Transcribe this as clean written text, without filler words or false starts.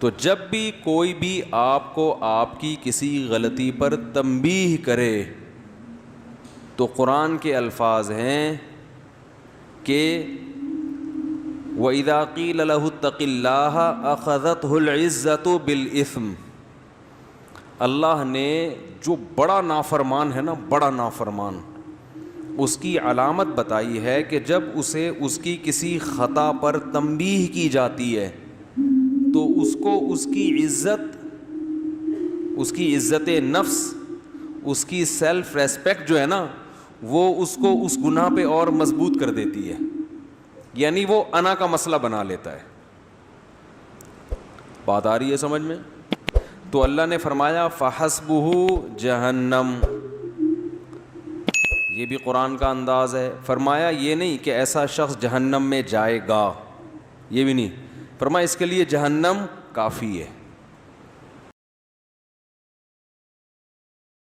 تو جب بھی کوئی بھی آپ کو آپ کی کسی غلطی پر تنبیہ کرے تو قرآن کے الفاظ ہیں کہ وَإِذَا قِيلَ لَهُ اتَّقِ اللَّهَ أَخَذَتْهُ الْعِزَّةُ بِالْإِثْمِ. اللہ نے جو بڑا نافرمان ہے نا، بڑا نافرمان، اس کی علامت بتائی ہے کہ جب اسے اس کی کسی خطا پر تنبیہ کی جاتی ہے تو اس کو اس کی عزت نفس، اس کی سیلف ریسپیکٹ جو ہے نا، وہ اس کو اس گناہ پہ اور مضبوط کر دیتی ہے، یعنی وہ انا کا مسئلہ بنا لیتا ہے. بات آ رہی ہے سمجھ میں؟ تو اللہ نے فرمایا فَحَسْبُهُ جَهَنَّمْ. یہ بھی قرآن کا انداز ہے. فرمایا یہ نہیں کہ ایسا شخص جہنم میں جائے گا، یہ بھی نہیں، فرمایا اس کے لیے جہنم کافی ہے.